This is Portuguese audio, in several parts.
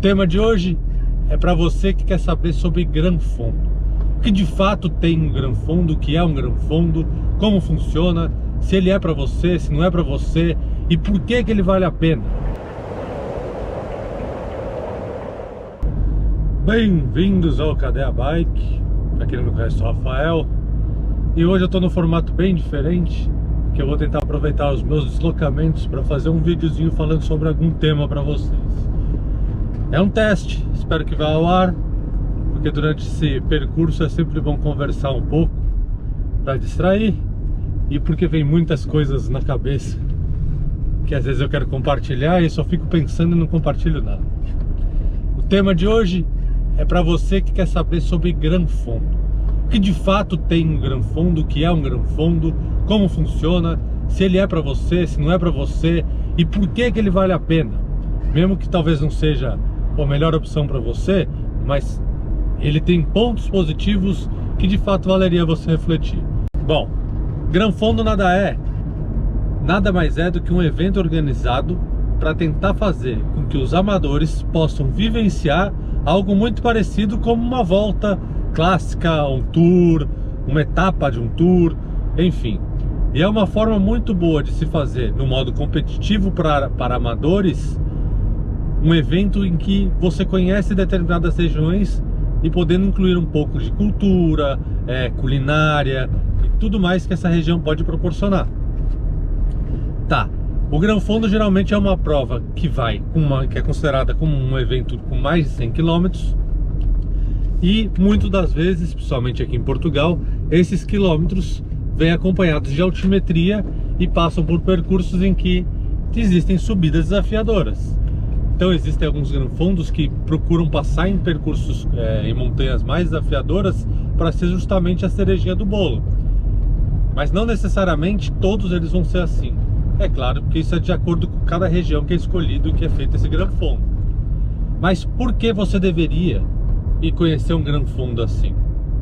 tema de hoje é para você que quer saber sobre granfondo. O que de fato tem um granfondo, o que é um granfondo, como funciona, se ele é para você, se não é para você e por que ele vale a pena. Bem-vindos ao Cadê a Bike? Para quem não me conhece, sou o Rafael. E hoje eu estou num formato bem diferente, que eu vou tentar aproveitar os meus deslocamentos para fazer um videozinho falando sobre algum tema para vocês. É um teste, espero que vá ao ar, porque durante esse percurso é sempre bom conversar um pouco para distrair e porque vem muitas coisas na cabeça que às vezes eu quero compartilhar e só fico pensando e não compartilho nada. O tema de hoje é para você que quer saber sobre granfondo. O que de fato tem um granfondo, o que é um granfondo, como funciona, se ele é para você, se não é para você e por que ele vale a pena. Mesmo que talvez não seja a melhor opção para você, mas ele tem pontos positivos que de fato valeria você refletir. Bom, granfondo nada mais é do que um evento organizado para tentar fazer com que os amadores possam vivenciar algo muito parecido como uma volta clássica, um tour, uma etapa de um tour, enfim. E é uma forma muito boa de se fazer no modo competitivo para amadores, um evento em que você conhece determinadas regiões e podendo incluir um pouco de cultura, culinária e tudo mais que essa região pode proporcionar. Tá, o granfondo geralmente é uma prova que que é considerada como um evento com mais de 100 km e muitas das vezes, principalmente aqui em Portugal, esses quilômetros vêm acompanhados de altimetria e passam por percursos em que existem subidas desafiadoras. Então existem alguns granfondos que procuram passar em percursos em montanhas mais desafiadoras para ser justamente a cerejinha do bolo. Mas não necessariamente todos eles vão ser assim. É claro, porque isso é de acordo com cada região que é escolhido e que é feito esse granfondo. Mas por que você deveria ir conhecer um granfondo assim?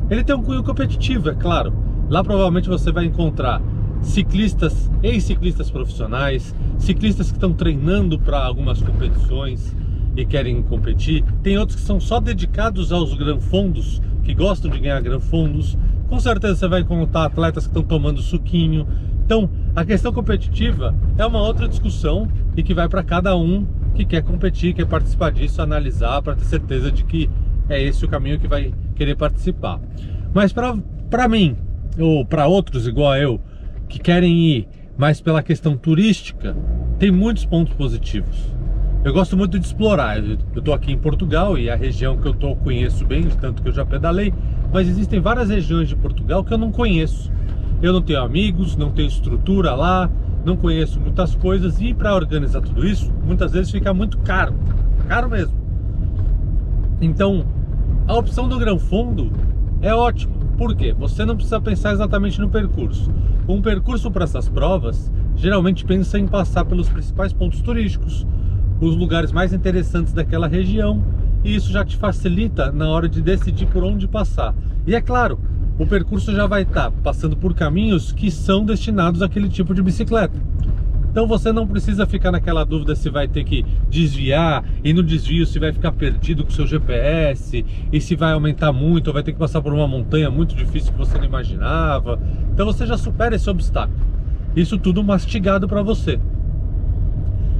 Ele tem um cunho competitivo, é claro. Lá provavelmente você vai encontrar ciclistas, ex-ciclistas profissionais, ciclistas que estão treinando para algumas competições e querem competir. Tem outros que são só dedicados aos granfondos, que gostam de ganhar granfondos. Com certeza você vai encontrar atletas que estão tomando suquinho. Então, a questão competitiva é uma outra discussão e que vai para cada um que quer competir, quer participar disso, analisar para ter certeza de que é esse o caminho que vai querer participar. Mas para mim, ou para outros igual a eu, que querem ir mais pela questão turística, tem muitos pontos positivos. Eu gosto muito de explorar. Eu estou aqui em Portugal e a região que eu conheço bem, tanto que eu já pedalei, mas existem várias regiões de Portugal que eu não conheço. Eu não tenho amigos, não tenho estrutura lá, não conheço muitas coisas e para organizar tudo isso, muitas vezes fica muito caro, caro mesmo. Então, a opção do granfondo é ótima. Por quê? Você não precisa pensar exatamente no percurso. Um percurso para essas provas geralmente pensa em passar pelos principais pontos turísticos, os lugares mais interessantes daquela região, e isso já te facilita na hora de decidir por onde passar. E é claro, o percurso já vai estar passando por caminhos que são destinados àquele tipo de bicicleta. Então você não precisa ficar naquela dúvida se vai ter que desviar, e no desvio se vai ficar perdido com o seu GPS, e se vai aumentar muito, ou vai ter que passar por uma montanha muito difícil que você não imaginava. Então você já supera esse obstáculo. Isso tudo mastigado para você.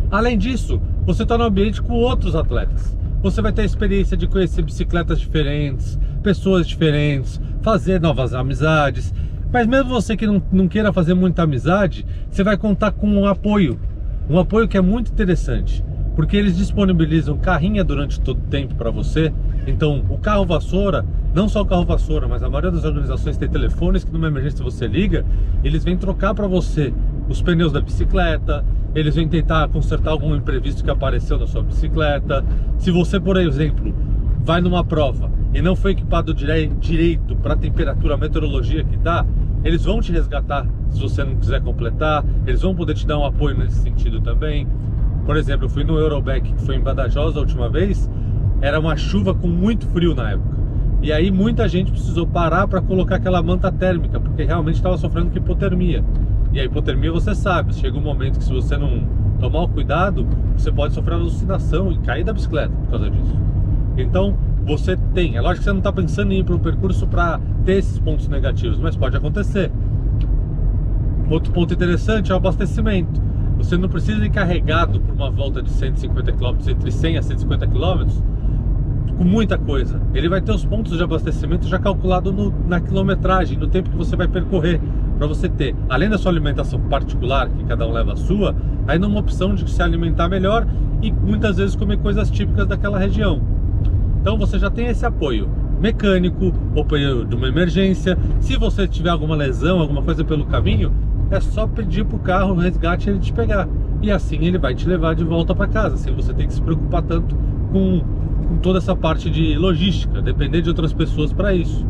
Além disso, você está no ambiente com outros atletas. Você vai ter a experiência de conhecer bicicletas diferentes, pessoas diferentes, fazer novas amizades. Mas mesmo você que não queira fazer muita amizade, você vai contar com um apoio que é muito interessante, porque eles disponibilizam carrinha durante todo o tempo para você. Então o carro vassoura, não só o carro vassoura, mas a maioria das organizações tem telefones que numa emergência você liga, eles vêm trocar para você os pneus da bicicleta, eles vêm tentar consertar algum imprevisto que apareceu na sua bicicleta. Se você, por exemplo, vai numa prova e não foi equipado direito para a temperatura, a meteorologia que dá, eles vão te resgatar se você não quiser completar, eles vão poder te dar um apoio nesse sentido também. Por exemplo, eu fui no Eurobike, que foi em Badajoz a última vez, era uma chuva com muito frio na época. E aí muita gente precisou parar para colocar aquela manta térmica, porque realmente estava sofrendo com hipotermia. E a hipotermia, você sabe, chega um momento que se você não tomar o cuidado, você pode sofrer alucinação e cair da bicicleta por causa disso. Então, você tem, é lógico que você não está pensando em ir para um percurso para ter esses pontos negativos, mas pode acontecer. Outro ponto interessante é o abastecimento. Você não precisa ir carregado por uma volta de 150 km, entre 100 a 150 km, com muita coisa. Ele vai ter os pontos de abastecimento já calculado na quilometragem, no tempo que você vai percorrer, para você ter, além da sua alimentação particular, que cada um leva a sua, ainda uma opção de se alimentar melhor e muitas vezes comer coisas típicas daquela região. Então você já tem esse apoio mecânico, apoio de uma emergência. Se você tiver alguma lesão, alguma coisa pelo caminho, é só pedir para o carro, o resgate, ele te pegar. E assim ele vai te levar de volta para casa, sem você ter que se preocupar tanto com toda essa parte de logística, depender de outras pessoas para isso.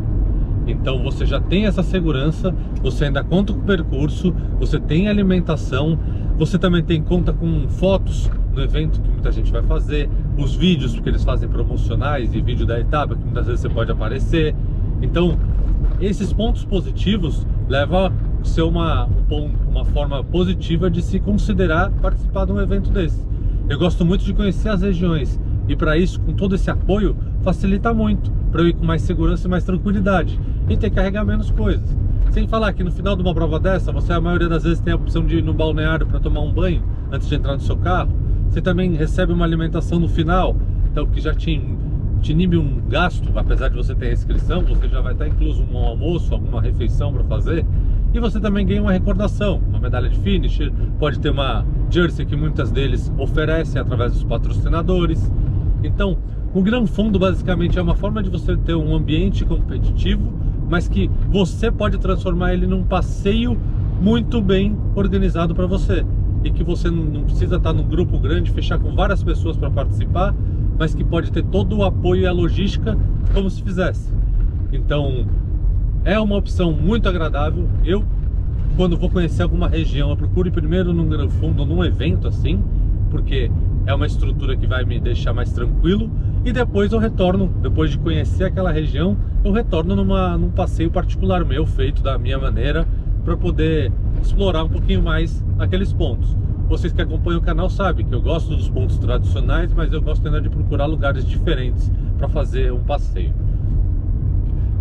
Então você já tem essa segurança, você ainda conta com o percurso, você tem alimentação, você também tem conta com fotos no evento que muita gente vai fazer, os vídeos, porque eles fazem promocionais e vídeo da etapa, que muitas vezes você pode aparecer. Então esses pontos positivos levam a ser uma forma positiva de se considerar participar de um evento desse. Eu gosto muito de conhecer as regiões, e para isso, com todo esse apoio, facilita muito para eu ir com mais segurança e mais tranquilidade e ter que carregar menos coisas. Sem falar que no final de uma prova dessa, você a maioria das vezes tem a opção de ir no balneário para tomar um banho antes de entrar no seu carro. Você também recebe uma alimentação no final, então que já te inibe um gasto, apesar de você ter restrição, você já vai estar incluso um almoço, alguma refeição para fazer. E você também ganha uma recordação, uma medalha de finisher, pode ter uma jersey que muitas deles oferecem através dos patrocinadores. Então, o Gran Fondo basicamente é uma forma de você ter um ambiente competitivo, mas que você pode transformar ele num passeio muito bem organizado para você. E que você não precisa estar num grupo grande, fechar com várias pessoas para participar, mas que pode ter todo o apoio e a logística como se fizesse. Então, é uma opção muito agradável. Eu, quando vou conhecer alguma região, eu procuro ir primeiro num Gran Fondo, num evento assim, porque é uma estrutura que vai me deixar mais tranquilo, e depois eu retorno, depois de conhecer aquela região, eu retorno num passeio particular meu, feito da minha maneira, para poder explorar um pouquinho mais aqueles pontos. Vocês que acompanham o canal sabem que eu gosto dos pontos tradicionais, mas eu gosto ainda de procurar lugares diferentes para fazer um passeio.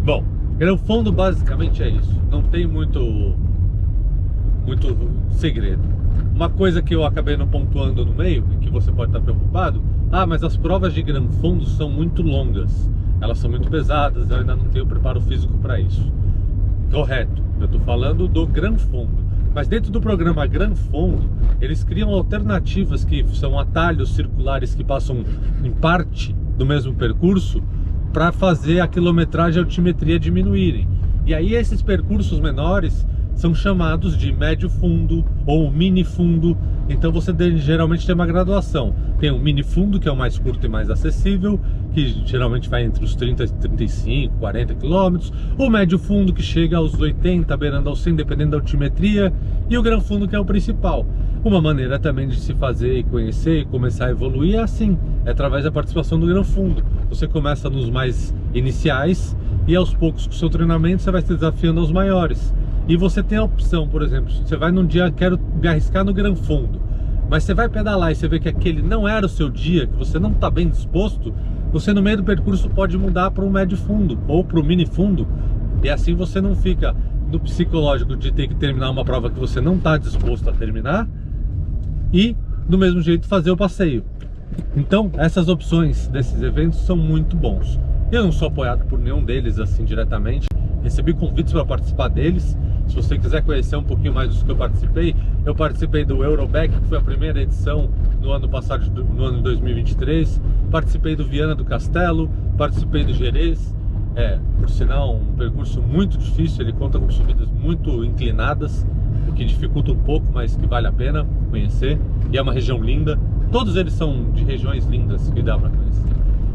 Bom, Gran Fondo basicamente é isso, não tem muito segredo. Uma coisa que eu acabei não pontuando no meio, e que você pode estar preocupado, mas as provas de Gran Fondo são muito longas, elas são muito pesadas, eu ainda não tenho preparo físico para isso. Correto, eu estou falando do Gran Fondo, mas dentro do programa Gran Fondo, eles criam alternativas que são atalhos circulares que passam em parte do mesmo percurso, para fazer a quilometragem e a altimetria diminuírem. E aí esses percursos menores são chamados de médio fundo ou mini fundo. Então você geralmente tem uma graduação. Tem o mini fundo, que é o mais curto e mais acessível, que geralmente vai entre os 30, 35, 40 km. O médio fundo, que chega aos 80, beirando aos 100, dependendo da altimetria. E o Gran Fondo, que é o principal. Uma maneira também de se fazer e conhecer e começar a evoluir é assim, é através da participação do Gran Fondo. Você começa nos mais iniciais e aos poucos com o seu treinamento você vai se desafiando aos maiores. E você tem a opção, por exemplo, você vai num dia, quero me arriscar no Gran Fondo, mas você vai pedalar e você vê que aquele não era o seu dia, que você não está bem disposto, você no meio do percurso pode mudar para um médio fundo ou para o mini fundo, e assim você não fica no psicológico de ter que terminar uma prova que você não está disposto a terminar e do mesmo jeito fazer o passeio. Então essas opções desses eventos são muito bons. Eu não sou apoiado por nenhum deles assim diretamente, recebi convites para participar deles. Se você quiser conhecer um pouquinho mais dos que eu participei do Eurobag, que foi a primeira edição no ano passado, no ano de 2023, participei do Viana do Castelo, participei do Gerês, por sinal um percurso muito difícil, ele conta com subidas muito inclinadas, o que dificulta um pouco, mas que vale a pena conhecer, e é uma região linda, todos eles são de regiões lindas que dá para conhecer.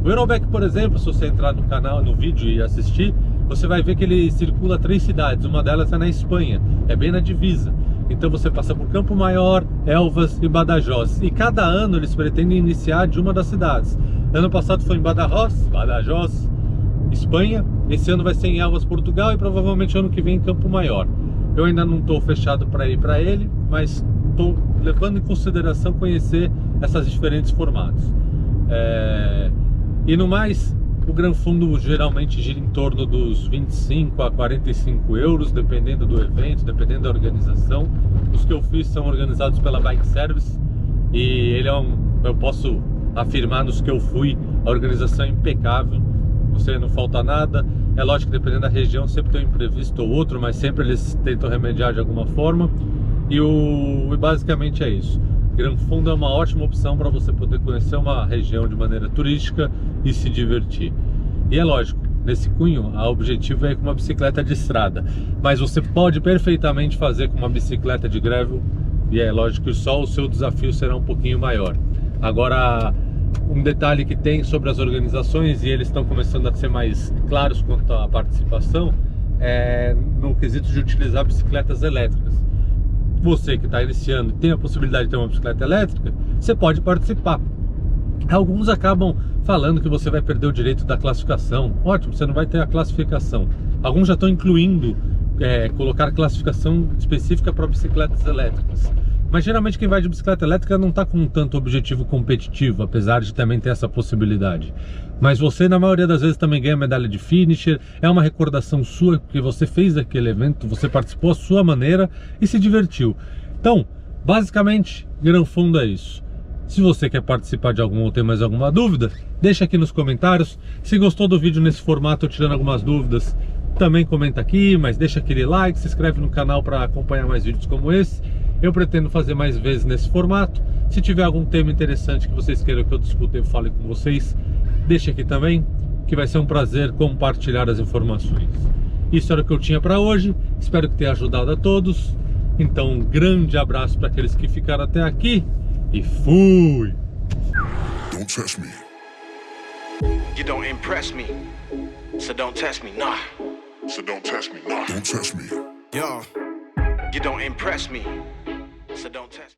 O Eurobag, por exemplo, se você entrar no canal, no vídeo e assistir, você vai ver que ele circula 3 cidades, uma delas é na Espanha, é bem na divisa. Então você passa por Campo Maior, Elvas e Badajoz. E cada ano eles pretendem iniciar de uma das cidades. Ano passado foi em Badajoz, Espanha. Esse ano vai ser em Elvas, Portugal, e provavelmente ano que vem em Campo Maior. Eu ainda não estou fechado para ir para ele, mas estou levando em consideração conhecer essas diferentes formatos. E no mais, o Gran Fundo geralmente gira em torno dos 25 a 45 euros, dependendo do evento, dependendo da organização. Os que eu fiz são organizados pela Bike Service e ele eu posso afirmar nos que eu fui, a organização é impecável, você não falta nada. É lógico que dependendo da região sempre tem um imprevisto ou outro, mas sempre eles tentam remediar de alguma forma. E basicamente é isso. Gran Fundo é uma ótima opção para você poder conhecer uma região de maneira turística e se divertir. E é lógico, nesse cunho, o objetivo é ir com uma bicicleta de estrada, mas você pode perfeitamente fazer com uma bicicleta de gravel, e é lógico que só o seu desafio será um pouquinho maior. Agora, um detalhe que tem sobre as organizações, e eles estão começando a ser mais claros quanto à participação, é no quesito de utilizar bicicletas elétricas. Você que está iniciando e tem a possibilidade de ter uma bicicleta elétrica, você pode participar. Alguns acabam falando que você vai perder o direito da classificação. Ótimo, você não vai ter a classificação. Alguns já estão incluindo colocar classificação específica para bicicletas elétricas. Mas geralmente quem vai de bicicleta elétrica não está com tanto objetivo competitivo, apesar de também ter essa possibilidade. Mas você, na maioria das vezes, também ganha medalha de finisher, é uma recordação sua que você fez daquele evento, você participou à sua maneira e se divertiu. Então, basicamente, Gran Fundo é isso. Se você quer participar de algum ou tem mais alguma dúvida, deixa aqui nos comentários. Se gostou do vídeo nesse formato, tirando algumas dúvidas, também comenta aqui, mas deixa aquele like, se inscreve no canal para acompanhar mais vídeos como esse. Eu pretendo fazer mais vezes nesse formato. Se tiver algum tema interessante que vocês queiram que eu discuta e fale com vocês, deixe aqui também, que vai ser um prazer compartilhar as informações. Isso era o que eu tinha para hoje, espero que tenha ajudado a todos. Então um grande abraço para aqueles que ficaram até aqui e fui! Don't test me. You don't impress me, so don't test me, nah. So don't test me. Don't test me. Yo, you don't impress me, so don't test me.